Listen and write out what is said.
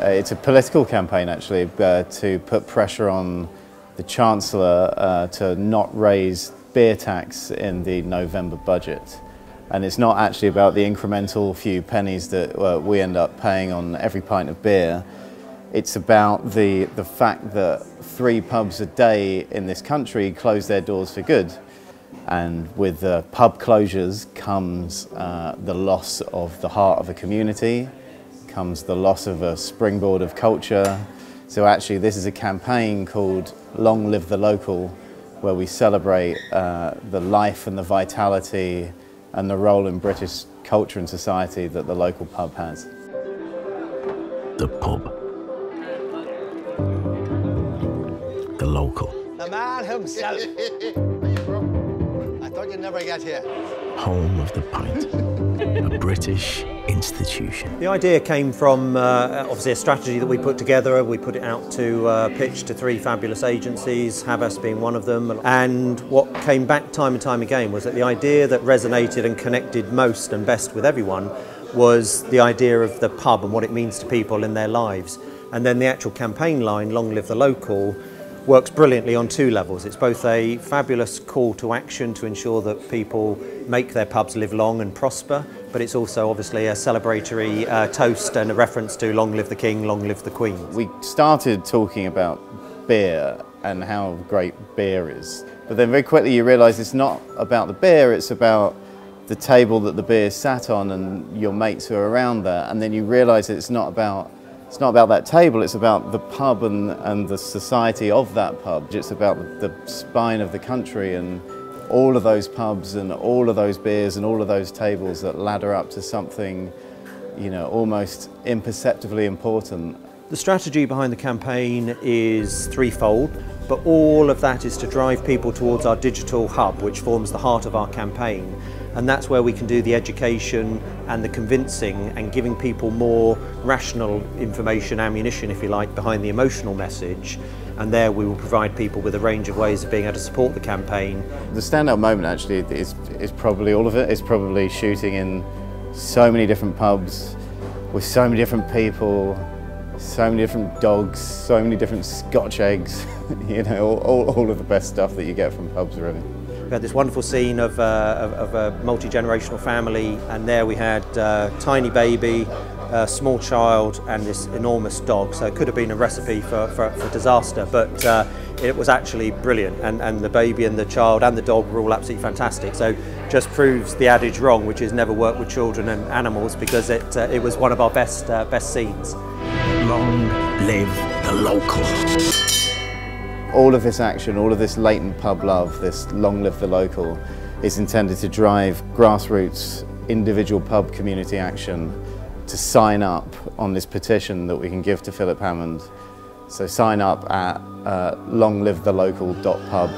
It's a political campaign actually to put pressure on the Chancellor to not raise beer tax in the November budget. And it's not actually about the incremental few pennies that we end up paying on every pint of beer. It's about the fact that 3 pubs a day in this country close their doors for good. And with the pub closures comes the loss of the heart of a community, comes the loss of a springboard of culture. So actually this is a campaign called Long Live the Local, where we celebrate the life and the vitality and the role in British culture and society that the local pub has. The pub. The local. The man himself. I thought you'd never get here. Home of the pint. A British institution. The idea came from obviously a strategy that we put together. We put it out to pitch to 3 fabulous agencies, Havas being one of them. And what came back time and time again was that the idea that resonated and connected most and best with everyone was the idea of the pub and what it means to people in their lives. And then the actual campaign line, Long Live the Local, works brilliantly on 2 levels. It's both a fabulous call to action to ensure that people make their pubs live long and prosper, but it's also obviously a celebratory toast and a reference to Long Live the King, Long Live the Queen. We started talking about beer and how great beer is, but then very quickly you realise it's not about the beer, it's about the table that the beer sat on and your mates who are around there, and then you realise it's not about that table, it's about the pub and the society of that pub. It's about the spine of the country and all of those pubs and all of those beers and all of those tables that ladder up to something, you know, almost imperceptibly important. The strategy behind the campaign is threefold, but all of that is to drive people towards our digital hub, which forms the heart of our campaign. And that's where we can do the education and the convincing and giving people more rational information, ammunition, if you like, behind the emotional message. And there we will provide people with a range of ways of being able to support the campaign. The standout moment actually is probably all of it. It's probably shooting in so many different pubs with so many different people, so many different dogs, so many different Scotch eggs, you know, all of the best stuff that you get from pubs really. We had this wonderful scene of a multi-generational family, and there we had a tiny baby, a small child and this enormous dog. So it could have been a recipe for disaster, but it was actually brilliant, and the baby and the child and the dog were all absolutely fantastic. So just proves the adage wrong, which is never work with children and animals, because it was one of our best scenes. Long live the local. All of this action, all of this latent pub love, this Long Live the Local, is intended to drive grassroots individual pub community action to sign up on this petition that we can give to Phillip Hammond. So sign up at longlivethelocal.pub.